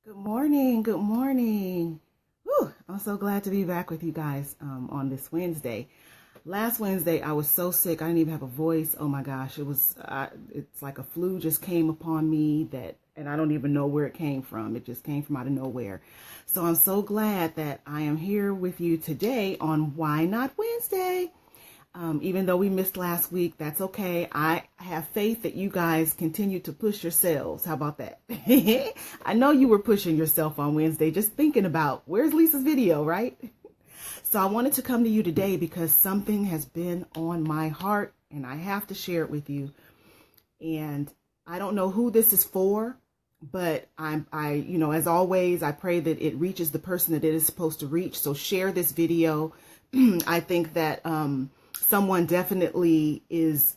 Good morning. Good morning. Whew, I'm so glad to be back with you guys on this Wednesday. Last Wednesday, I was so sick. I didn't even have a voice. Oh my gosh. It's like a flu just came upon me and I don't even know where it came from. It just came from out of nowhere. So I'm so glad that I am here with you today on Why Not Wednesday. Even though we missed last week, that's okay. I have faith that you guys continue to push yourselves. How about that? I know you were pushing yourself on Wednesday, just thinking about where's Lisa's video, right? So I wanted to come to you today because something has been on my heart and I have to share it with you. And I don't know who this is for, but as always, I pray that it reaches the person that it is supposed to reach. So share this video. I think that, someone definitely is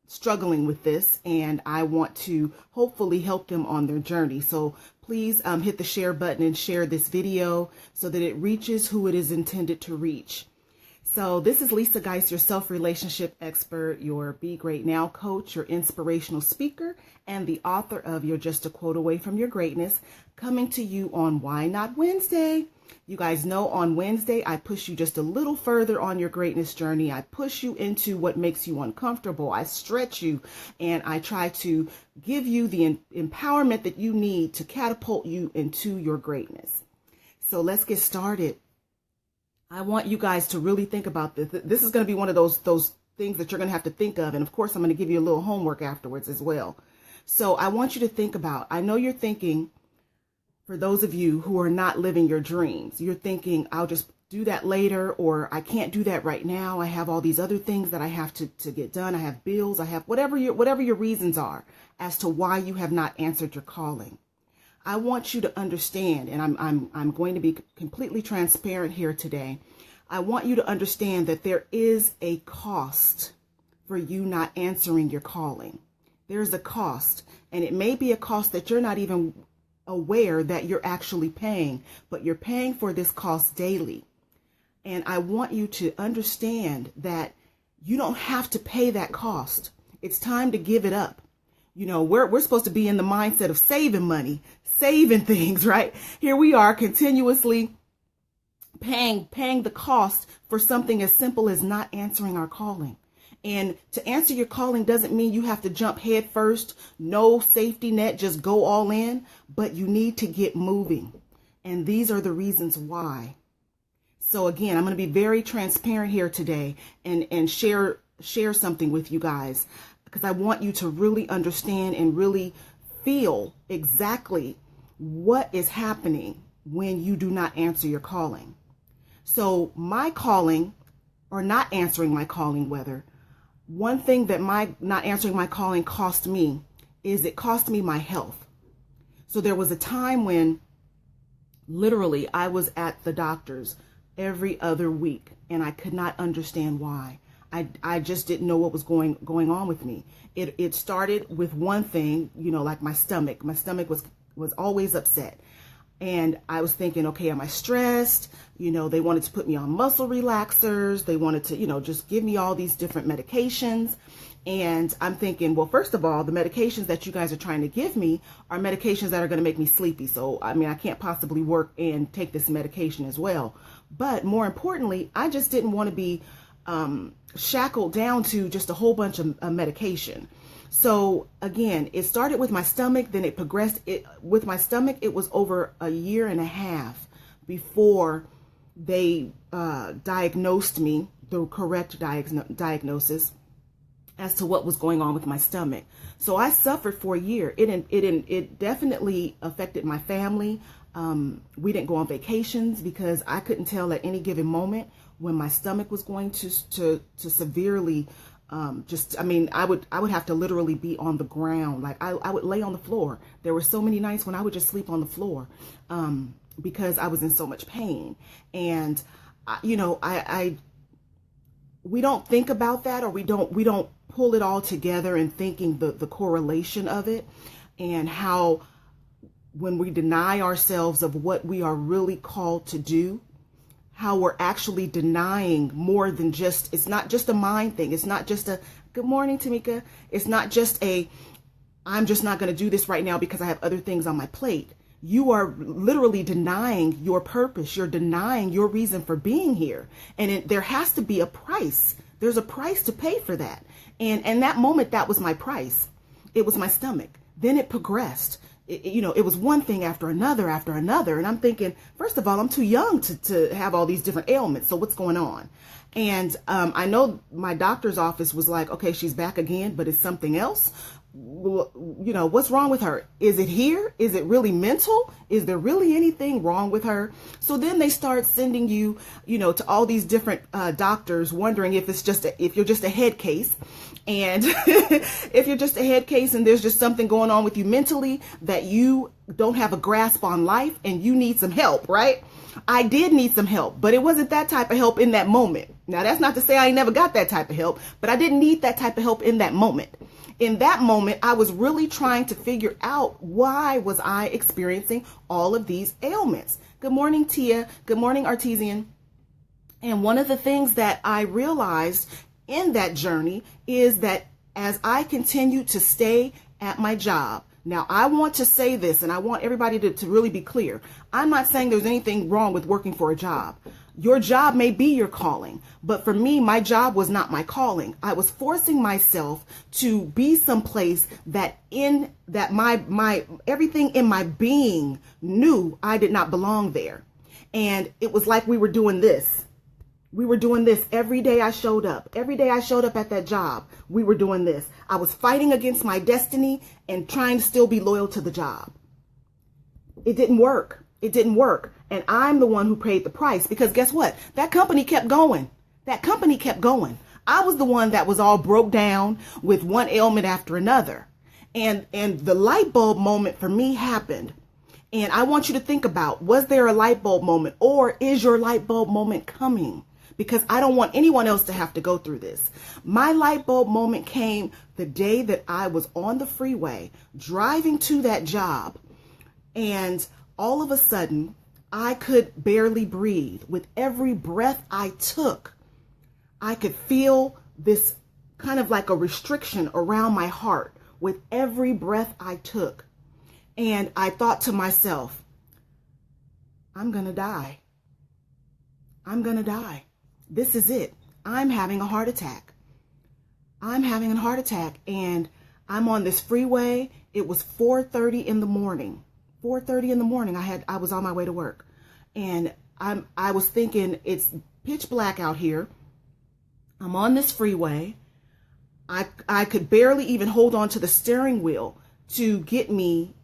struggling with this, and I want to hopefully help them on their journey. So please hit the share button and share this video so that it reaches who it is intended to reach. So this is Lisa Guice, your self-relationship expert, your Be Great Now coach, your inspirational speaker, and the author of You're Just a Quote Away from Your Greatness, coming to you on Why Not Wednesday. You guys know on Wednesday, I push you just a little further on your greatness journey. I push you into what makes you uncomfortable. I stretch you and I try to give you the empowerment that you need to catapult you into your greatness. So let's get started. I want you guys to really think about this. This is going to be one of those things that you're going to have to think of. And of course, I'm going to give you a little homework afterwards as well. So I want you to think about, I know you're thinking, for those of you who are not living your dreams, you're thinking, I'll just do that later, or I can't do that right now. I have all these other things that I have to get done. I have bills. I have whatever your reasons are as to why you have not answered your calling. I want you to understand, and I'm going to be completely transparent here today. I want you to understand that there is a cost for you not answering your calling. There's a cost, and it may be a cost that you're not even aware that you're actually paying, but you're paying for this cost daily. And I want you to understand that you don't have to pay that cost. It's time to give it up. You know, we're supposed to be in the mindset of saving money, saving things, right? Here we are continuously paying the cost for something as simple as not answering our calling. And to answer your calling doesn't mean you have to jump head first, no safety net, just go all in, but you need to get moving. And these are the reasons why. So again, I'm going to be very transparent here today and share something with you guys, because I want you to really understand and really feel exactly what is happening when you do not answer your calling. So my calling, or not answering my calling, one thing that my not answering my calling cost me is it cost me my health. So there was a time when literally I was at the doctor's every other week and I could not understand why. I just didn't know what was going on with me. It started with one thing, like my stomach. My stomach was always upset. And I was thinking, okay, am I stressed? They wanted to put me on muscle relaxers. They wanted to, just give me all these different medications. And I'm thinking, well, first of all, the medications that you guys are trying to give me are medications that are going to make me sleepy. So, I can't possibly work and take this medication as well. But more importantly, I just didn't want to be shackled down to just a whole bunch of medication. So again, it started with my stomach, then it progressed. With my stomach, it was over a year and a half before they diagnosed me, the correct diagnosis as to what was going on with my stomach. So I suffered for a year. It definitely affected my family. We didn't go on vacations because I couldn't tell at any given moment when my stomach was going to severely I would have to literally be on the ground. Like I would lay on the floor. There were so many nights when I would just sleep on the floor because I was in so much pain. And we don't think about that, or we don't pull it all together and thinking the correlation of it, and how when we deny ourselves of what we are really called to do, how we're actually denying more than just, it's not just a mind thing. It's not just a, good morning, Tamika. It's not just a, I'm just not going to do this right now because I have other things on my plate. You are literally denying your purpose. You're denying your reason for being here. And there has to be a price. There's a price to pay for that. And that moment, that was my price. It was my stomach. Then it progressed. It was one thing after another. And I'm thinking, first of all, I'm too young to have all these different ailments. So what's going on? And I know my doctor's office was like, okay, she's back again, but it's something else. What's wrong with her? Is it here? Is it really mental? Is there really anything wrong with her? So then they start sending you, to all these different doctors, wondering if you're just a head case. And if you're just a head case and there's just something going on with you mentally, that you don't have a grasp on life and you need some help, right? I did need some help, but it wasn't that type of help in that moment. Now, that's not to say I never got that type of help, but I didn't need that type of help in that moment. In that moment, I was really trying to figure out, why was I experiencing all of these ailments? Good morning, Tia. Good morning, Artesian. And one of the things that I realized in that journey is that as I continued to stay at my job, now I want to say this, and I want everybody to really be clear. I'm not saying there's anything wrong with working for a job. Your job may be your calling, but for me, my job was not my calling. I was forcing myself to be someplace that my everything in my being knew I did not belong there. And it was like we were doing this. We were doing this every day I showed up. Every day I showed up at that job, we were doing this. I was fighting against my destiny and trying to still be loyal to the job. It didn't work. It didn't work. And I'm the one who paid the price, because guess what? That company kept going. That company kept going. I was the one that was all broke down with one ailment after another. And the light bulb moment for me happened. And I want you to think about, was there a light bulb moment, or is your light bulb moment coming? Because I don't want anyone else to have to go through this. My light bulb moment came the day that I was on the freeway driving to that job. And all of a sudden, I could barely breathe. With every breath I took, I could feel this kind of like a restriction around my heart with every breath I took. And I thought to myself, I'm going to die. I'm going to die. This is it. I'm having a heart attack. I'm having a heart attack. And I'm on this freeway. It was 4:30 in the morning. 4:30 in the morning. I was on my way to work. And I was thinking, it's pitch black out here. I'm on this freeway. I could barely even hold on to the steering wheel to get me,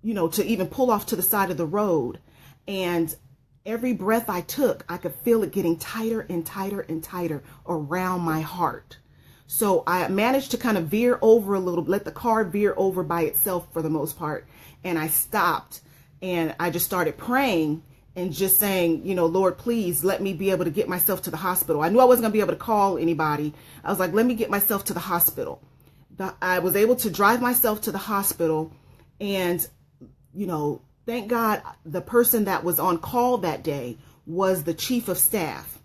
to even pull off to the side of the road. And every breath I took, I could feel it getting tighter and tighter and tighter around my heart. So I managed to kind of veer over a little, let the car veer over by itself for the most part. And I stopped and I just started praying and just saying, Lord, please let me be able to get myself to the hospital. I knew I wasn't going to be able to call anybody. I was like, let me get myself to the hospital. I was able to drive myself to the hospital. And, thank God the person that was on call that day was the chief of staff.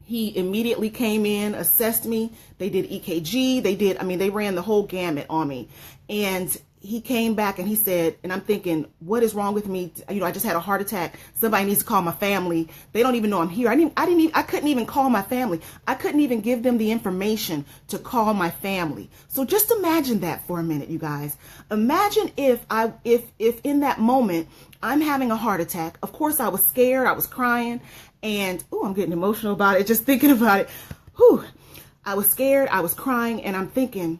He immediately came in, assessed me. They did EKG. They ran the whole gamut on me. And he came back and he said, and I'm thinking, what is wrong with me? I just had a heart attack. Somebody needs to call my family. They don't even know I'm here. I couldn't even call my family. I couldn't even give them the information to call my family. So just imagine that for a minute, you guys. Imagine if in that moment I'm having a heart attack. Of course, I was scared. I was crying, and I'm getting emotional about it just thinking about it. I was scared. I was crying, and I'm thinking,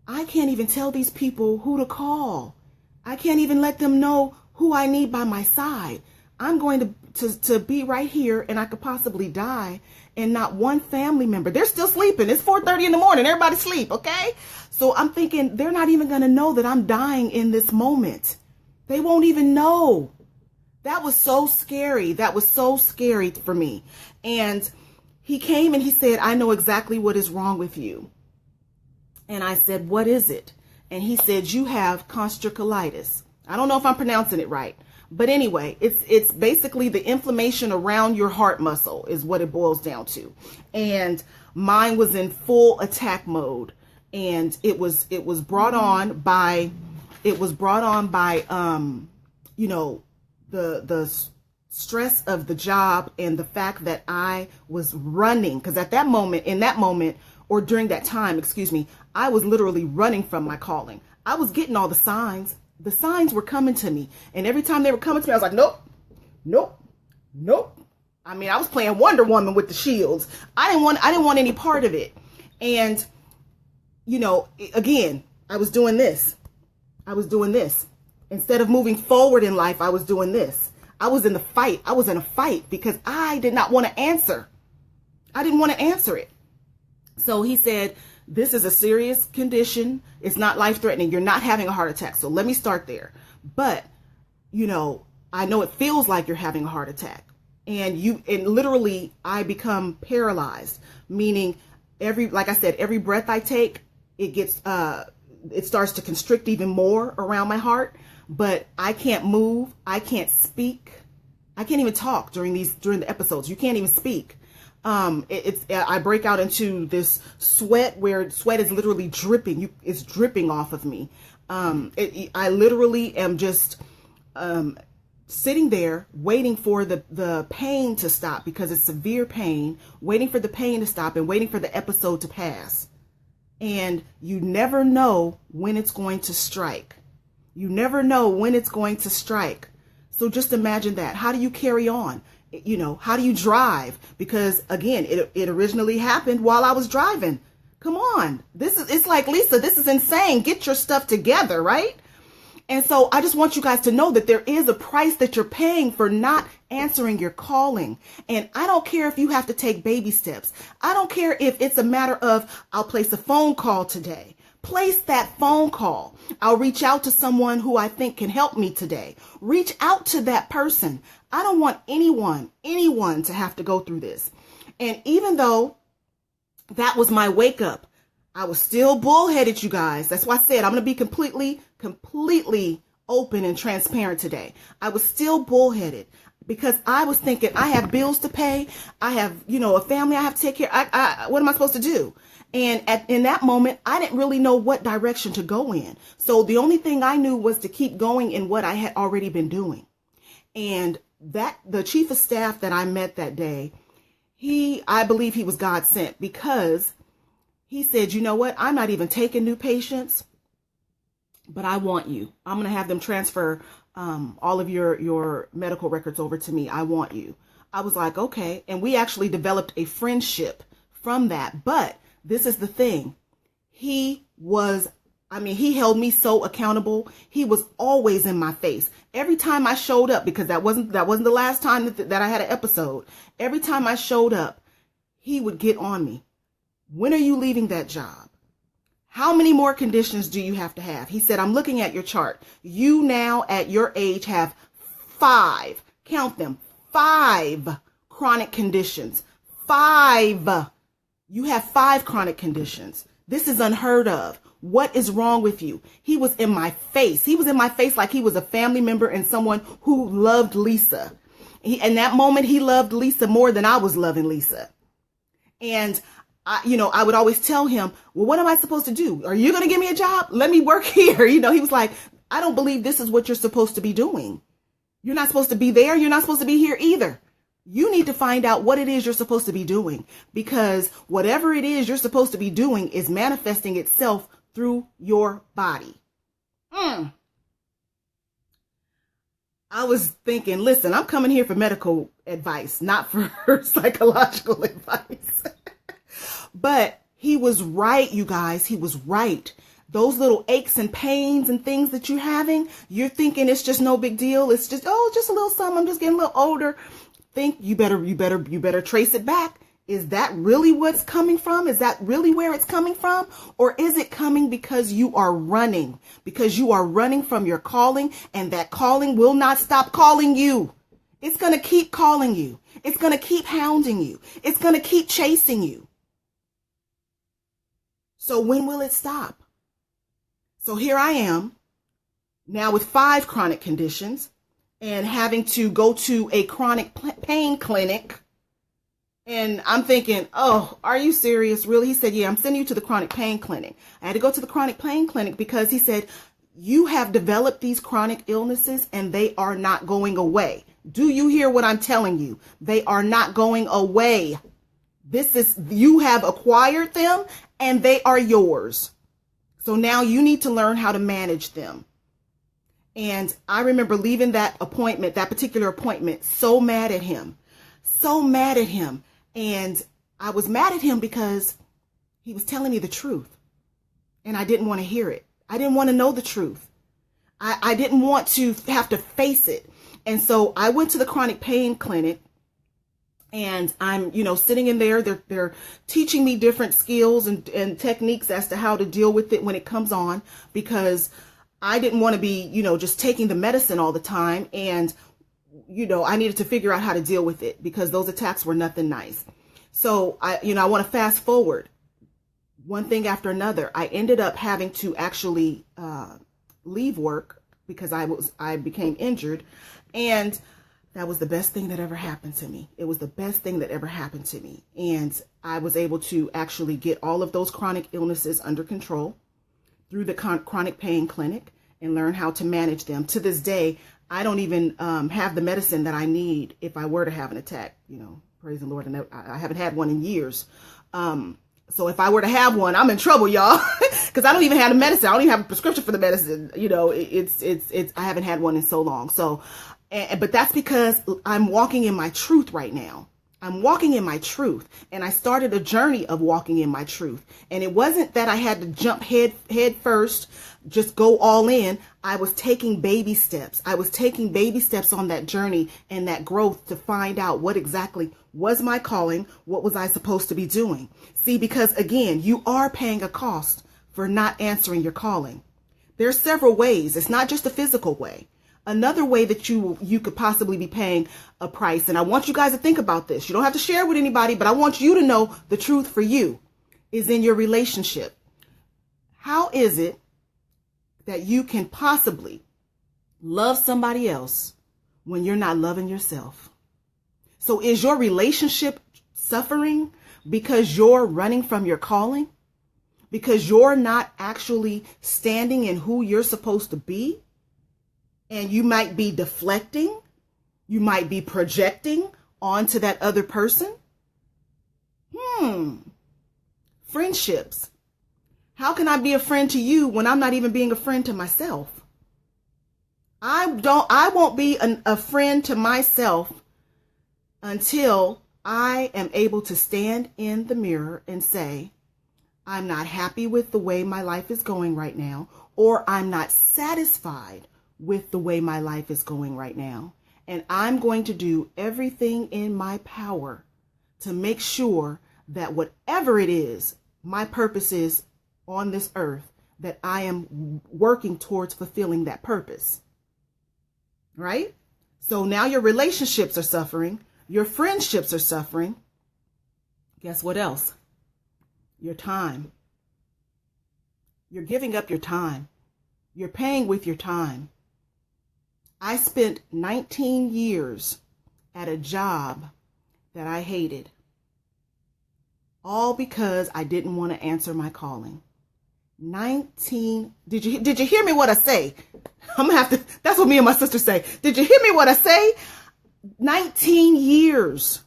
I can't even tell these people who to call. I can't even let them know who I need by my side. I'm going to be right here, and I could possibly die, and not one family member. They're still sleeping. It's 4:30 in the morning. Everybody sleep, okay? So I'm thinking they're not even going to know that I'm dying in this moment. They won't even know. That was so scary. That was so scary for me. And he came and he said, I know exactly what is wrong with you. And I said, what is it? And he said, you have constricolitis. I don't know if I'm pronouncing it right. But anyway, it's basically the inflammation around your heart muscle is what it boils down to. And mine was in full attack mode. And it was brought on by, you know, the stress of the job and the fact that I was running. Because at that moment, or during that time, excuse me, I was literally running from my calling. I was getting all the signs. The signs were coming to me. And every time they were coming to me, I was like, nope, nope, nope. I mean, I was playing Wonder Woman with the shields. I didn't want any part of it. And, you know, again, I was doing this. Instead of moving forward in life, I was doing this. I was in the fight. I was in a fight because I did not want to answer. I didn't want to answer it. So he said, this is a serious condition. It's not life-threatening. You're not having a heart attack. So let me start there. But, you know, I know it feels like you're having a heart attack. And literally I become paralyzed, meaning like I said, every breath I take, it starts to constrict even more around my heart, but I can't move. I can't speak. I can't even talk during the episodes. You can't even speak. I break out into this sweat where sweat is literally dripping. It's dripping off of me. I literally am just, sitting there waiting for the pain to stop because it's severe pain, waiting for the pain to stop and waiting for the episode to pass. And you never know when it's going to strike. You never know when it's going to strike. So just imagine that. How do you carry on? You know, how do you drive? Because again, it originally happened while I was driving. Come on. It's like, Lisa, this is insane. Get your stuff together, right? And so I just want you guys to know that there is a price that you're paying for not answering your calling. And I don't care if you have to take baby steps. I don't care if it's a matter of, I'll place a phone call today. Place that phone call. I'll reach out to someone who I think can help me today. Reach out to that person. I don't want anyone to have to go through this. And even though that was my wake up, I was still bullheaded, you guys. That's why I said I'm going to be completely open and transparent today. I was still bullheaded because I was thinking I have bills to pay. I have, you know, a family I have to take care of. What am I supposed to do? And in that moment, I didn't really know what direction to go in. So the only thing I knew was to keep going in what I had already been doing. And the chief of staff that I met that day, I believe he was God sent because he said, you know what? I'm not even taking new patients, but I want you. I'm going to have them transfer all of your medical records over to me. I want you. I was like, okay. And we actually developed a friendship from that. But this is the thing. He held me so accountable. He was always in my face. Every time I showed up, because that wasn't the last time that I had an episode. Every time I showed up, he would get on me. When are you leaving that job? How many more conditions do you have to have? He said, I'm looking at your chart. You now at your age have 5, count them, 5 chronic conditions. 5. You have 5 chronic conditions. This is unheard of. What is wrong with you? He was in my face. He was in my face like he was a family member and someone who loved Lisa. In that moment, he loved Lisa more than I was loving Lisa. And I would always tell him, well, what am I supposed to do? Are you going to give me a job? Let me work here. You know, he was like, I don't believe this is what you're supposed to be doing. You're not supposed to be there. You're not supposed to be here either. You need to find out what it is you're supposed to be doing, because whatever it is you're supposed to be doing is manifesting itself through your body. I was thinking, listen, I'm coming here for medical advice, not for psychological advice. But he was right, you guys. He was right. Those little aches and pains and things that you're having, you're thinking it's just no big deal. It's just, just a little something. I'm just getting a little older. Think you better trace it back. Is that really what's coming from? Is that really where it's coming from? Or is it coming because you are running? Because you are running from your calling, and that calling will not stop calling you. It's going to keep calling you. It's going to keep hounding you. It's going to keep chasing you. So when will it stop? So here I am now with 5 chronic conditions and having to go to a chronic pain clinic And I'm thinking, oh, are you serious? Really? He said, yeah, I'm sending you to the chronic pain clinic. I had to go to the chronic pain clinic because he said, you have developed these chronic illnesses and they are not going away. Do you hear what I'm telling you? They are not going away. You have acquired them and they are yours. So now you need to learn how to manage them. And I remember leaving that particular appointment, so mad at him. And I was mad at him because he was telling me the truth and I didn't want to hear it. I didn't want to know the truth. I didn't want to have to face it. And so I went to the chronic pain clinic and I'm, sitting in there. They're teaching me different skills and techniques as to how to deal with it when it comes on, because I didn't want to be, just taking the medicine all the time. And I needed to figure out how to deal with it because those attacks were nothing nice. So I want to fast forward one thing after another. I ended up having to actually leave work because I became injured, and that was the best thing that ever happened to me. It was the best thing that ever happened to me. And I was able to actually get all of those chronic illnesses under control through the chronic pain clinic and learn how to manage them. To this day, I don't even have the medicine that I need if I were to have an attack. Praise the Lord. And I haven't had one in years. So if I were to have one, I'm in trouble, y'all, because I don't even have the medicine. I don't even have a prescription for the medicine. I haven't had one in so long. So, but that's because I'm walking in my truth right now. I'm walking in my truth, and I started a journey of walking in my truth. And it wasn't that I had to jump head first, just go all in. I was taking baby steps. I was taking baby steps on that journey and that growth to find out what exactly was my calling. What was I supposed to be doing? See, because again, you are paying a cost for not answering your calling. There's several ways. It's not just a physical way. Another way that you could possibly be paying a price, and I want you guys to think about this. You don't have to share with anybody, but I want you to know the truth for you is in your relationship. How is it that you can possibly love somebody else when you're not loving yourself? So is your relationship suffering because you're running from your calling? Because you're not actually standing in who you're supposed to be? And you might be deflecting. You might be projecting onto that other person. Friendships. How can I be a friend to you when I'm not even being a friend to myself? I won't be a friend to myself until I am able to stand in the mirror and say, I'm not happy with the way my life is going right now, or I'm not satisfied with the way my life is going right now. And I'm going to do everything in my power to make sure that whatever it is, my purpose is on this earth, that I am working towards fulfilling that purpose. Right? So now your relationships are suffering. Your friendships are suffering. Guess what else? Your time. You're giving up your time. You're paying with your time. I spent 19 years at a job that I hated, all because I didn't want to answer my calling. 19. Did you hear me what I say? I'm gonna have to, that's what me and my sister say. Did you hear me what I say? 19 years,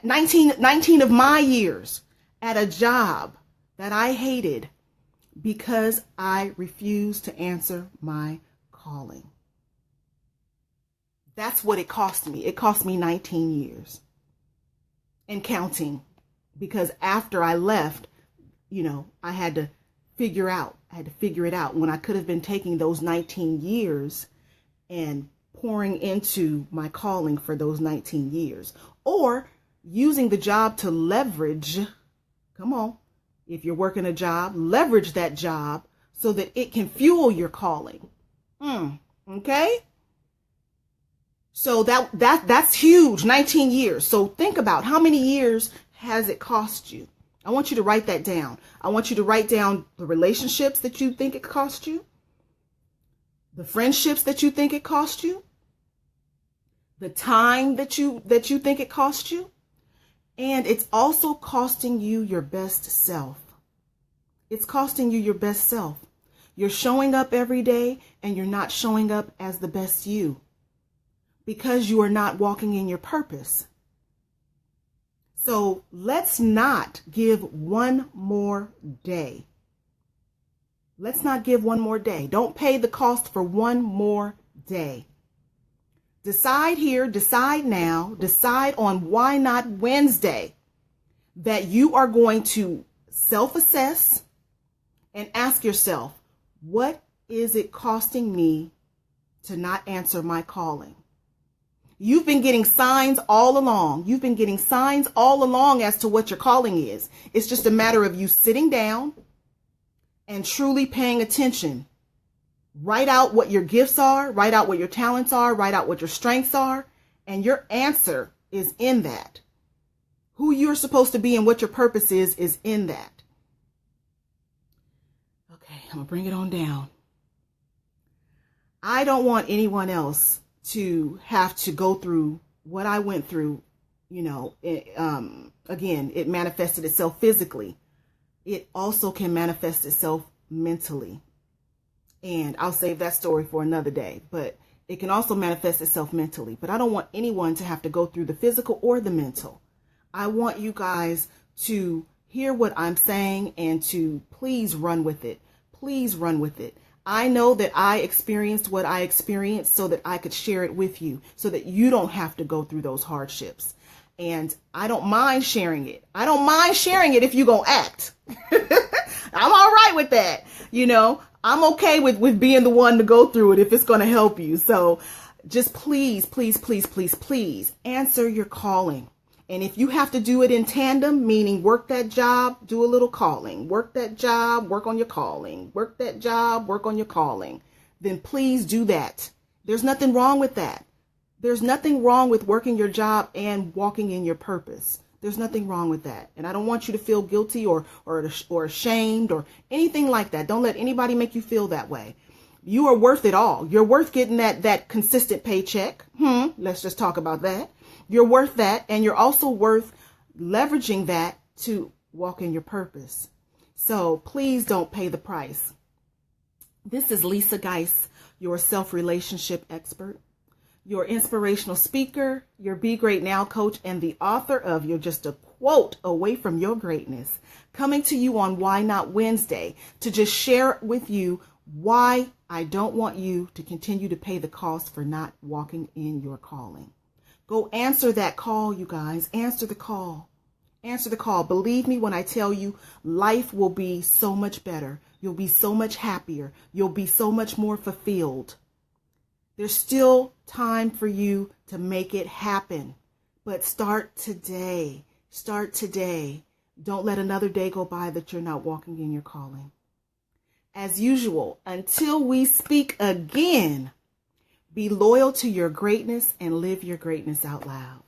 19 of my years at a job that I hated because I refused to answer my calling. That's what it cost me. It cost me 19 years and counting, because after I left, I had to figure it out when I could have been taking those 19 years and pouring into my calling for those 19 years, or using the job to leverage. Come on. If you're working a job, leverage that job so that it can fuel your calling. Okay. So that's huge, 19 years. So think about how many years has it cost you? I want you to write that down. I want you to write down the relationships that you think it cost you, the friendships that you think it cost you, the time that you think it cost you, And it's also costing you your best self. It's costing you your best self. You're showing up every day and you're not showing up as the best you because you are not walking in your purpose. So let's not give one more day. Let's not give one more day. Don't pay the cost for one more day. Decide here, decide now, decide on Why Not Wednesday that you are going to self-assess and ask yourself, what is it costing me to not answer my calling? You've been getting signs all along. You've been getting signs all along as to what your calling is. It's just a matter of you sitting down and truly paying attention. Write out what your gifts are, write out what your talents are, write out what your strengths are, and your answer is in that. Who you're supposed to be and what your purpose is in that. Okay, I'm gonna bring it on down. I don't want anyone else to have to go through what I went through. You know, again, it manifested itself physically. It also can manifest itself mentally. And I'll save that story for another day, but it can also manifest itself mentally. But I don't want anyone to have to go through the physical or the mental. I want you guys to hear what I'm saying and to please run with it. Please run with it. I know that I experienced what I experienced so that I could share it with you, so that you don't have to go through those hardships. And I don't mind sharing it. I don't mind sharing it if you gonna act. I'm all right with that. You know, I'm okay with being the one to go through it if it's going to help you. So just please, please, please, please, please answer your calling. And if you have to do it in tandem, meaning work that job, do a little calling, work that job, work on your calling, work that job, work on your calling, then please do that. There's nothing wrong with that. There's nothing wrong with working your job and walking in your purpose. There's nothing wrong with that. And I don't want you to feel guilty or ashamed or anything like that. Don't let anybody make you feel that way. You are worth it all. You're worth getting that consistent paycheck. Let's just talk about that. You're worth that. And you're also worth leveraging that to walk in your purpose. So please don't pay the price. This is Lisa Guice, your self-relationship expert, your inspirational speaker, your Be Great Now coach, and the author of You're Just a Quote Away from Your Greatness, coming to you on Why Not Wednesday to just share with you why I don't want you to continue to pay the cost for not walking in your calling. Go answer that call, you guys. Answer the call. Answer the call. Believe me when I tell you, life will be so much better. You'll be so much happier. You'll be so much more fulfilled. There's still time for you to make it happen, but start today. Start today. Don't let another day go by that you're not walking in your calling. As usual, until we speak again, be loyal to your greatness and live your greatness out loud.